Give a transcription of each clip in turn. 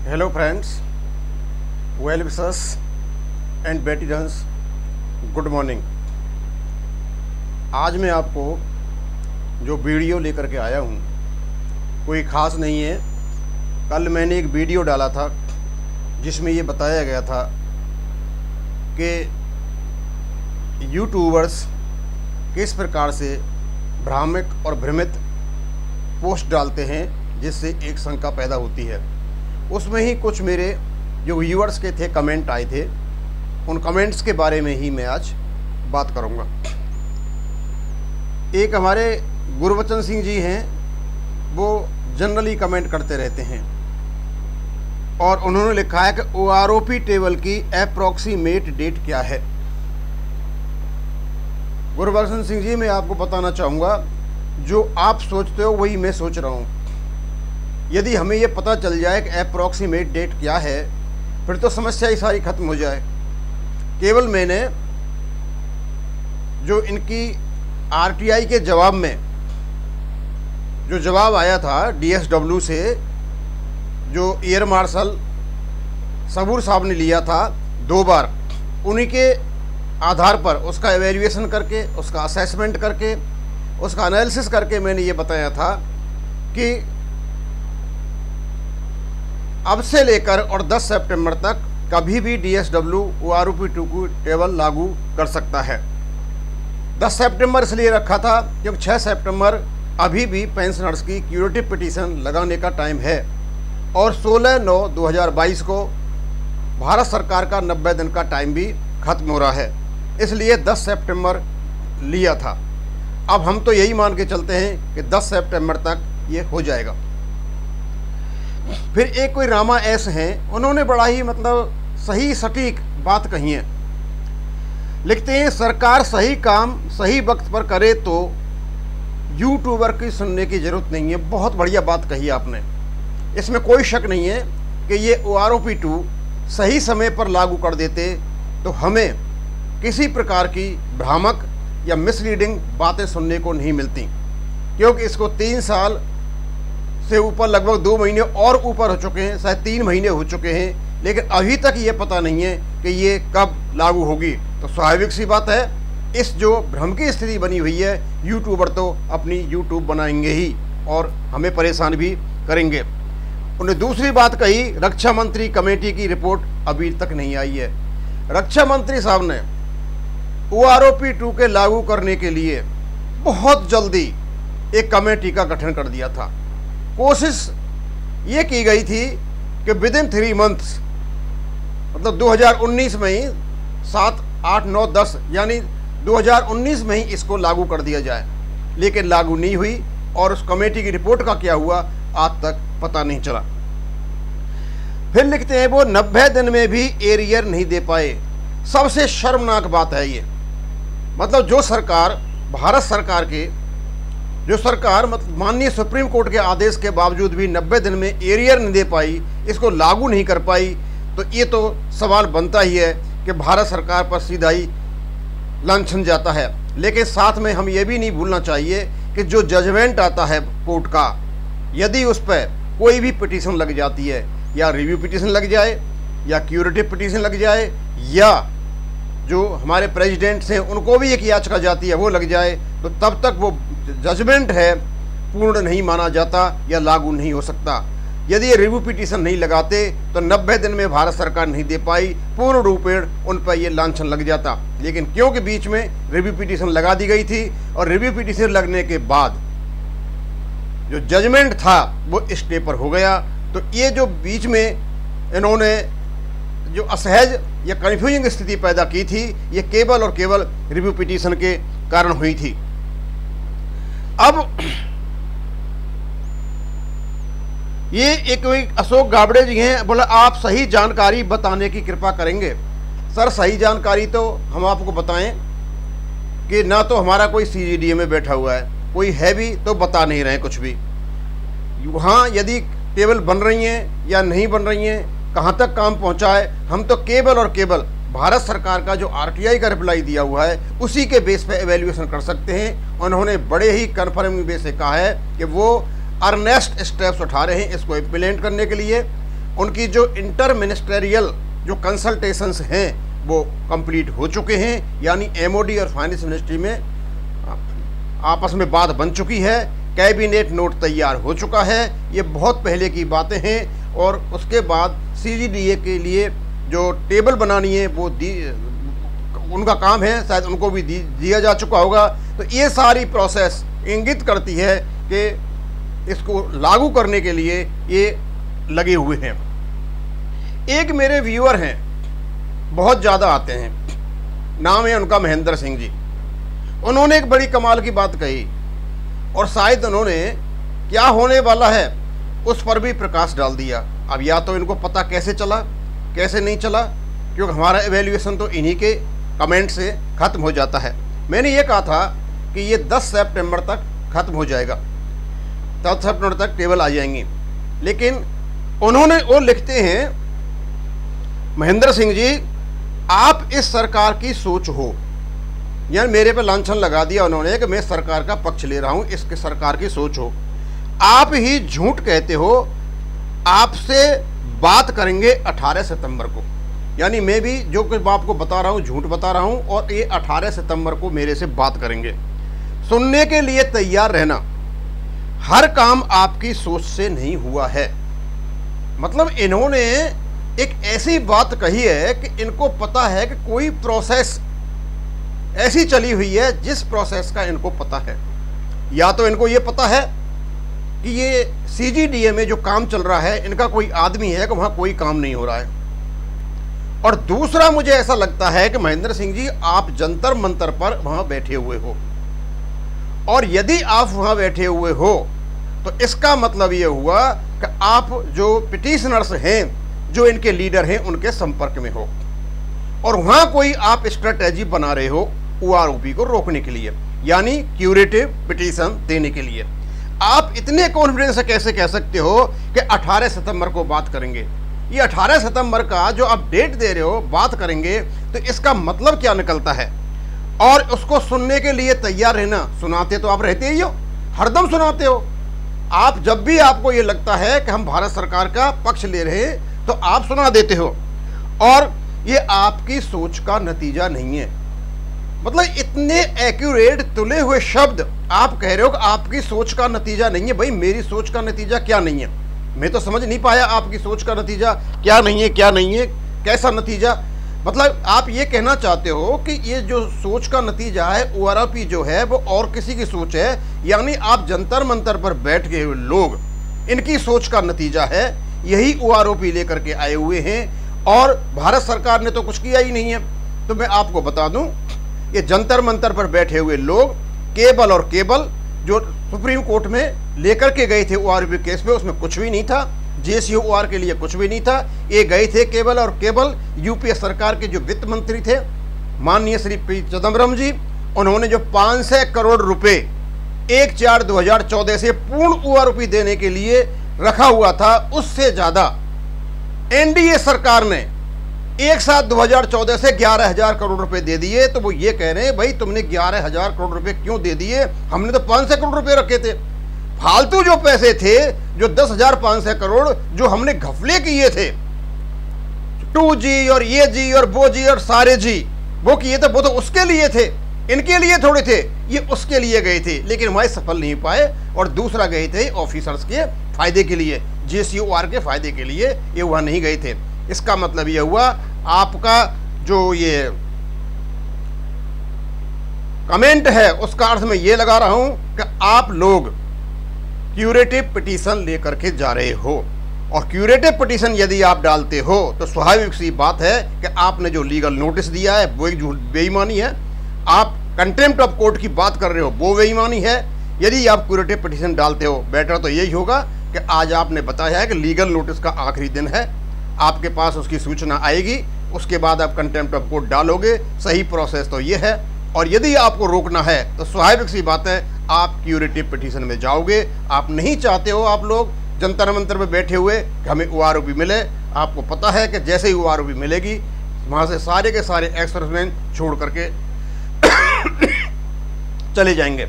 Hello friends, well wishers and veterans, good morning. आज मैं आपको जो वीडियो लेकर के आया हूँ कोई ख़ास नहीं है। कल मैंने एक वीडियो डाला था जिसमें ये बताया गया था कि यूट्यूबर्स किस प्रकार से भ्रामक और भ्रमित पोस्ट डालते हैं जिससे एक शंका पैदा होती है। उसमें ही कुछ मेरे जो व्यूअर्स के थे कमेंट आए थे, उन कमेंट्स के बारे में ही मैं आज बात करूंगा। एक हमारे गुरबचन सिंह जी हैं, वो जनरली कमेंट करते रहते हैं और उन्होंने लिखा है कि OROP टेबल की अप्रॉक्सीमेट डेट क्या है। गुरबचन सिंह जी, मैं आपको बताना चाहूँगा, जो आप सोचते हो वही मैं सोच रहा हूँ। यदि हमें ये पता चल जाए कि अप्रॉक्सीमेट डेट क्या है, फिर तो समस्या ही सारी ख़त्म हो जाए। केवल मैंने जो इनकी RTI के जवाब में जो जवाब आया था DSW से, जो एयर मार्शल सबूर साहब ने लिया था 2 बार, उन्हीं के आधार पर उसका एवेल्यूएशन करके, उसका असेसमेंट करके, उसका एनालिसिस करके मैंने ये बताया था कि अब से लेकर और 10 सितंबर तक कभी भी DSW OROP-2 की टेबल लागू कर सकता है। 10 सितंबर इसलिए रखा था क्योंकि 6 सितंबर अभी भी पेंशनर्स की क्यूरेटिव पिटीशन लगाने का टाइम है और 16/9/2022 को भारत सरकार का 90 दिन का टाइम भी खत्म हो रहा है, इसलिए 10 सितंबर लिया था। अब हम तो यही मान के चलते हैं कि 10 सितंबर तक ये हो जाएगा। फिर एक कोई रामा एस हैं, उन्होंने बड़ा ही सही सटीक बात कही है। लिखते हैं, सरकार सही काम सही वक्त पर करे तो यूट्यूबर की सुनने की ज़रूरत नहीं है। बहुत बढ़िया बात कही आपने, इसमें कोई शक नहीं है कि ये OROP-2 सही समय पर लागू कर देते तो हमें किसी प्रकार की भ्रामक या मिसलीडिंग बातें सुनने को नहीं मिलती, क्योंकि इसको 3 साल से ऊपर, लगभग 2 महीने और ऊपर हो चुके हैं, शायद 3 महीने हो चुके हैं, लेकिन अभी तक ये पता नहीं है कि ये कब लागू होगी। तो स्वाभाविक सी बात है, इस जो भ्रम की स्थिति बनी हुई है, यूट्यूबर तो अपनी यूट्यूब बनाएंगे ही और हमें परेशान भी करेंगे। उन्हें दूसरी बात कही, रक्षा मंत्री कमेटी की रिपोर्ट अभी तक नहीं आई है। रक्षा मंत्री साहब ने OROP-2 के लागू करने के लिए बहुत जल्दी एक कमेटी का गठन कर दिया था। कोशिश ये की गई थी कि विदिन 3 मंथ्स, 2019 में ही 7, 8, 9, 10 यानी 2019 में ही इसको लागू कर दिया जाए, लेकिन लागू नहीं हुई और उस कमेटी की रिपोर्ट का क्या हुआ आज तक पता नहीं चला। फिर लिखते हैं, वो 90 दिन में भी एरियर नहीं दे पाए। सबसे शर्मनाक बात है ये। जो सरकार, भारत सरकार के जो सरकार माननीय सुप्रीम कोर्ट के आदेश के बावजूद भी 90 दिन में एरियर नहीं दे पाई, इसको लागू नहीं कर पाई, तो ये तो सवाल बनता ही है कि भारत सरकार पर सीधा ही लांछन जाता है। लेकिन साथ में हम ये भी नहीं भूलना चाहिए कि जो जजमेंट आता है कोर्ट का, यदि उस पर कोई भी पिटीशन लग जाती है, या रिव्यू पिटीशन लग जाए, या क्यूरेटिव पिटीशन लग जाए, या जो हमारे प्रेसिडेंट्स हैं उनको भी एक याचिका जाती है वो लग जाए, तो तब तक वो जजमेंट है पूर्ण नहीं माना जाता या लागू नहीं हो सकता। यदि ये रिव्यू पिटीशन नहीं लगाते तो 90 दिन में भारत सरकार नहीं दे पाई, पूर्ण रूपेण उन पर ये लांछन लग जाता। लेकिन क्योंकि बीच में रिव्यू पिटीशन लगा दी गई थी और रिव्यू पिटीशन लगने के बाद जो जजमेंट था वो स्टे पर हो गया, तो ये जो बीच में इन्होंने जो असहज या कन्फ्यूजिंग स्थिति पैदा की थी, ये केवल और केवल रिव्यू पिटीशन के कारण हुई थी। अब ये एक अशोक गाबड़े जी हैं, बोला आप सही जानकारी बताने की कृपा करेंगे। सर, सही जानकारी तो हम आपको बताएं कि ना तो हमारा कोई CGDA में बैठा हुआ है, कोई है भी तो बता नहीं रहे कुछ भी। वहाँ यदि टेबल बन रही हैं या नहीं बन रही हैं, कहाँ तक काम पहुँचा है, हम तो केवल और केवल भारत सरकार का जो RTI का रिप्लाई दिया हुआ है उसी के बेस पे एवेल्यूएशन कर सकते हैं। उन्होंने बड़े ही कन्फर्मिंग बेस से कहा है कि वो अर्नेस्ट स्टेप्स उठा रहे हैं इसको इम्प्लीमेंट करने के लिए। उनकी जो इंटर मिनिस्टेरियल जो कंसल्टेशंस हैं वो कंप्लीट हो चुके हैं, यानी एमओडी और फाइनेंस मिनिस्ट्री में आपस में बात बन चुकी है, कैबिनेट नोट तैयार हो चुका है। ये बहुत पहले की बातें हैं। और उसके बाद सीजीडीए के लिए जो टेबल बनानी है वो उनका काम है, शायद उनको भी दिया जा चुका होगा। तो ये सारी प्रोसेस इंगित करती है कि इसको लागू करने के लिए ये लगे हुए हैं। एक मेरे व्यूअर हैं, बहुत ज़्यादा आते हैं, नाम है उनका महेंद्र सिंह जी। उन्होंने एक बड़ी कमाल की बात कही और शायद उन्होंने क्या होने वाला है उस पर भी प्रकाश डाल दिया। अब या तो इनको पता कैसे चला कैसे नहीं चला, क्योंकि हमारा एवेल्यूएशन तो इन्हीं के कमेंट से ख़त्म हो जाता है। मैंने ये कहा था कि ये 10 सितंबर तक ख़त्म हो जाएगा, 10 सितंबर तक टेबल आ जाएंगी, लेकिन उन्होंने वो लिखते हैं, महेंद्र सिंह जी आप इस सरकार की सोच हो, यानी मेरे पे लांछन लगा दिया उन्होंने कि मैं सरकार का पक्ष ले रहा हूं, इसके सरकार की सोच हो। आप ही झूठ कहते हो, आपसे बात करेंगे 18 सितंबर को, यानी मैं भी जो कुछ आपको बता रहा हूं झूठ बता रहा हूं, और ये 18 सितंबर को मेरे से बात करेंगे। सुनने के लिए तैयार रहना, हर काम आपकी सोच से नहीं हुआ है। मतलब इन्होंने एक ऐसी बात कही है कि इनको पता है कि कोई प्रोसेस ऐसी चली हुई है जिस प्रोसेस का इनको पता है। या तो इनको ये पता है कि ये सीजीडीए में जो काम चल रहा है इनका कोई आदमी है कि वहाँ कोई काम नहीं हो रहा है, और दूसरा मुझे ऐसा लगता है कि महेंद्र सिंह जी आप जंतर मंतर पर वहाँ बैठे हुए हो, और यदि आप वहाँ बैठे हुए हो तो इसका मतलब ये हुआ कि आप जो पिटिशनर्स हैं, जो इनके लीडर हैं, उनके संपर्क में हो, और वहाँ कोई आप स्ट्रेटेजी बना रहे हो ओआरओपी को रोकने के लिए, यानी क्यूरेटिव पिटीशन देने के लिए। आप इतने कॉन्फिडेंस से कैसे कह सकते हो कि 18 सितंबर को बात करेंगे? ये 18 सितंबर का जो आप डेट दे रहे हो बात करेंगे, तो इसका मतलब क्या निकलता है? और उसको सुनने के लिए तैयार रहना, सुनाते तो आप रहते ही हो, हरदम सुनाते हो। आप जब भी आपको ये लगता है कि हम भारत सरकार का पक्ष ले रहे हैं तो आप सुना देते हो, और ये आपकी सोच का नतीजा नहीं है। मतलब इतने एक्यूरेट तुले हुए शब्द आप कह रहे हो कि आपकी सोच का नतीजा नहीं है। भाई मेरी सोच का नतीजा क्या नहीं है? मैं तो समझ नहीं पाया आपकी सोच का नतीजा क्या नहीं है, क्या नहीं है, कैसा नतीजा? मतलब आप ये कहना चाहते हो कि ये जो सोच का नतीजा है ओआरओपी जो है वो और किसी की सोच है, यानी आप जंतर मंतर पर बैठ गए हुए लोग, इनकी सोच का नतीजा है, यही ओआरओपी लेकर के आए हुए हैं, और भारत सरकार ने तो कुछ किया ही नहीं है। तो मैं आपको बता दूं, ये जंतर मंतर पर बैठे हुए लोग केबल और केबल जो सुप्रीम कोर्ट में लेकर के गए थे ओआरओपी केस में, उसमें कुछ भी नहीं था, जेएसयूआर के लिए कुछ भी नहीं था। ये गए थे केबल और केबल, यूपीए सरकार के जो वित्त मंत्री थे माननीय श्री पी चिदम्बरम जी, उन्होंने जो 500 करोड़ रुपए 1/4/2014 से पूर्ण ओआरओपी देने के लिए रखा हुआ था, उससे ज्यादा एनडीए सरकार ने एक साथ 2014 से 11,000 करोड़ रुपए दे दिए। तो वो ये कह रहे हैं भाई तुमने 11,000 करोड़ रुपए क्यों दे दिए? हमने तो 500 करोड़ रुपए रखे थे। फालतू जो पैसे थे, जो 10,500 करोड़ जो हमने घपले किए थे, 2G और ये जी और वो जी और सारे जी वो किए थे, वो तो उसके लिए थे, इनके लिए थोड़े थे, ये उसके लिए गए थे, लेकिन हमारे सफल नहीं पाए। और दूसरा गए थे ऑफिसर्स के फायदे के लिए, जेएसयूआर के फायदे के लिए, ये वहां नहीं गए थे। इसका मतलब ये हुआ आपका जो ये कमेंट है उसका अर्थ मैं ये लगा रहा हूं कि आप लोग क्यूरेटिव पिटीशन लेकर के जा रहे हो, और क्यूरेटिव पिटीशन यदि आप डालते हो तो स्वाभाविक सी बात है कि आपने जो लीगल नोटिस दिया है वो एक बेईमानी है। आप कंटेम्प्ट ऑफ कोर्ट की बात कर रहे हो, वो बेईमानी है। यदि आप क्यूरेटिव पिटीशन डालते हो, बेटर तो यही होगा कि आज आपने बताया है कि लीगल नोटिस का आखिरी दिन है, आपके पास उसकी सूचना आएगी, उसके बाद आप कंटेम्प्ट ऑफ कोर्ट डालोगे। सही प्रोसेस तो ये है। और यदि आपको रोकना है तो स्वाभाविक सी बात है आप क्यूरेटिव पिटीशन में जाओगे। आप नहीं चाहते हो, आप लोग जंतर मंतर में बैठे हुए कि हमें ओआरओपी मिले। आपको पता है कि जैसे ही ओआरओपी मिलेगी वहाँ से सारे के सारे एक्सप्रेसमैन छोड़ करके चले जाएंगे।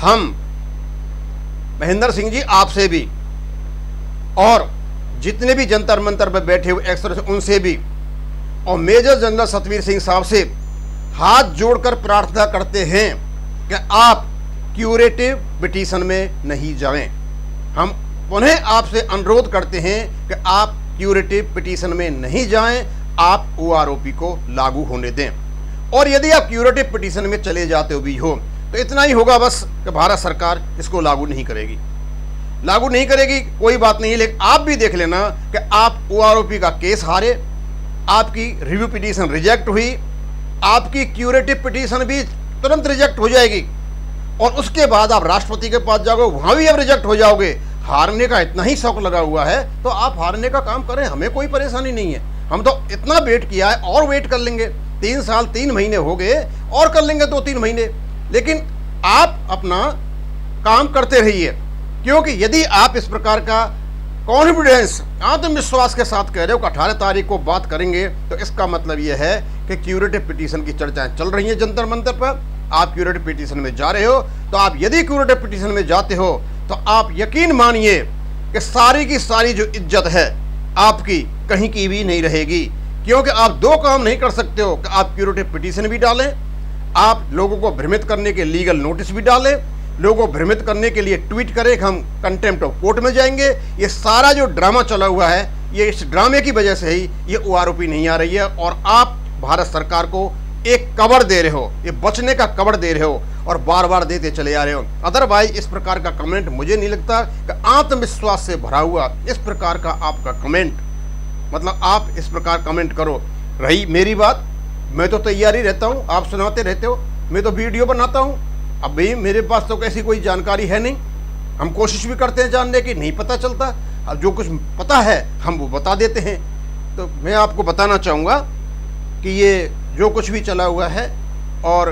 हम महेंद्र सिंह जी आपसे भी और जितने भी जंतर मंतर पर बैठे हुए एक्सपर्ट उनसे भी और मेजर जनरल सतवीर सिंह साहब से हाथ जोड़कर प्रार्थना करते हैं कि आप क्यूरेटिव पिटीशन में नहीं जाएं। हम पुनः आपसे अनुरोध करते हैं कि आप क्यूरेटिव पिटीशन में नहीं जाएं, आप OROP को लागू होने दें। और यदि आप क्यूरेटिव पिटीशन में चले जाते भी हो तो इतना ही होगा बस कि भारत सरकार इसको लागू नहीं करेगी, कोई बात नहीं। लेकिन आप भी देख लेना कि आप OROP का केस हारे, आपकी रिव्यू पिटीशन रिजेक्ट हुई, आपकी क्यूरेटिव पिटीशन भी तुरंत रिजेक्ट हो जाएगी और उसके बाद आप राष्ट्रपति के पास जाओगे, वहां भी आप रिजेक्ट हो जाओगे। हारने का इतना ही शौक लगा हुआ है तो आप हारने का काम करें, हमें कोई परेशानी नहीं है। हम तो इतना वेट किया है और वेट कर लेंगे, 3 साल 3 महीने हो गए और कर लेंगे 2-3 महीने। लेकिन आप अपना काम करते रहिए, क्योंकि यदि आप इस प्रकार का कॉन्फिडेंस आत्मविश्वास के साथ कह रहे हो कि 18 तारीख को बात करेंगे, तो इसका मतलब यह है कि क्यूरेटिव पिटीशन की चर्चाएं चल रही हैं जंतर मंतर पर। आप क्यूरेटिव पिटीशन में जा रहे हो तो आप यदि क्यूरेटिव पिटीशन में जाते हो तो आप यकीन मानिए कि सारी की सारी जो इज्जत है आपकी कहीं की भी नहीं रहेगी। क्योंकि आप 2 काम नहीं कर सकते हो कि आप क्यूरेटिव पिटीशन भी डालें, आप लोगों को भ्रमित करने के लीगल नोटिस भी डालें, लोगों को भ्रमित करने के लिए ट्वीट करें कि हम कंटेम्प्ट ऑफ कोर्ट में जाएंगे। ये सारा जो ड्रामा चला हुआ है, ये इस ड्रामे की वजह से ही ये OROP नहीं आ रही है और आप भारत सरकार को एक कवर दे रहे हो, ये बचने का कवर दे रहे हो और बार बार देते चले जा रहे हो। अदरवाइज इस प्रकार का कमेंट मुझे नहीं लगता कि आत्मविश्वास से भरा हुआ इस प्रकार का आपका कमेंट, मतलब आप इस प्रकार कमेंट करो। रही मेरी बात, मैं तो तैयार ही रहता हूँ, आप सुनाते रहते हो, मैं तो वीडियो बनाता हूँ। अब भाई मेरे पास तो कैसी कोई जानकारी है नहीं, हम कोशिश भी करते हैं जानने की, नहीं पता चलता। अब जो कुछ पता है हम वो बता देते हैं। तो मैं आपको बताना चाहूँगा कि ये जो कुछ भी चला हुआ है और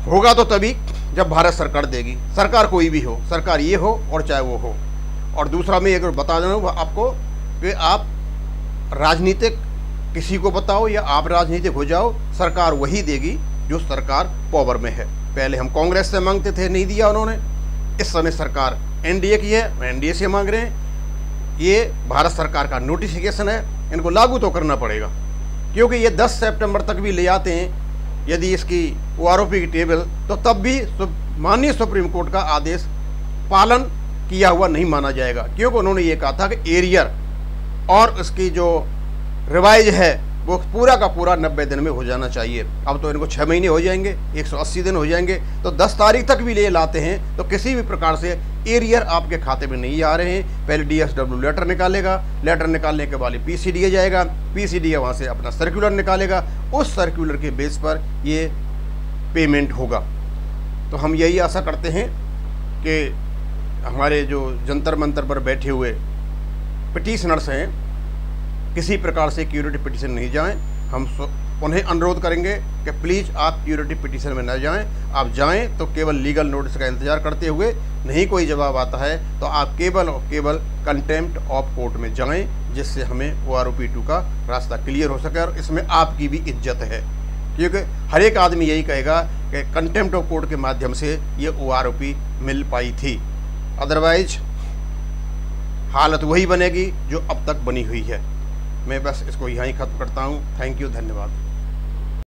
होगा तो तभी जब भारत सरकार देगी, सरकार कोई भी हो, सरकार ये हो और चाहे वो हो। और दूसरा मैं एक बता दूँ आपको कि आप राजनीतिक किसी को बताओ या आप राजनीतिक हो जाओ, सरकार वही देगी जो सरकार पावर में है। पहले हम कांग्रेस से मांगते थे, नहीं दिया उन्होंने। इस समय सरकार NDA की है, NDA से मांग रहे हैं। ये भारत सरकार का नोटिफिकेशन है, इनको लागू तो करना पड़ेगा, क्योंकि ये 10 सितंबर तक भी ले आते हैं यदि इसकी OROP की टेबल, तो तब भी माननीय सुप्रीम कोर्ट का आदेश पालन किया हुआ नहीं माना जाएगा। क्योंकि उन्होंने ये कहा था कि एरियर और उसकी जो रिवाइज है वो पूरा का पूरा 90 दिन में हो जाना चाहिए। अब तो इनको 6 महीने हो जाएंगे, 180 दिन हो जाएंगे, तो 10 तारीख तक भी ले लाते हैं तो किसी भी प्रकार से एरियर आपके खाते में नहीं आ रहे हैं। पहले DSW लेटर निकालेगा, लेटर निकालने के बाद PCDA जाएगा, PCDA वहाँ से अपना सर्कुलर निकालेगा, उस सर्कुलर के बेस पर ये पेमेंट होगा। तो हम यही आशा करते हैं कि हमारे जो जंतर मंतर पर बैठे हुए पिटीशनर्स हैं किसी प्रकार से क्यूरेटिव पिटीशन नहीं जाएं। हम उन्हें अनुरोध करेंगे कि प्लीज़ आप क्यूरेटिव पिटीशन में न जाएं। आप जाएं तो केवल लीगल नोटिस का इंतजार करते हुए, नहीं कोई जवाब आता है तो आप केवल और केवल कंटेम्प्ट ऑफ कोर्ट में जाएं, जिससे हमें OROP 2 का रास्ता क्लियर हो सके और इसमें आपकी भी इज्जत है। क्योंकि हर एक आदमी यही कहेगा कि कंटेम्प्ट ऑफ कोर्ट के माध्यम से ये OROP मिल पाई थी, अदरवाइज हालत वही बनेगी जो अब तक बनी हुई है। मैं बस इसको यहाँ ही ख़त्म करता हूँ। थैंक यू, धन्यवाद।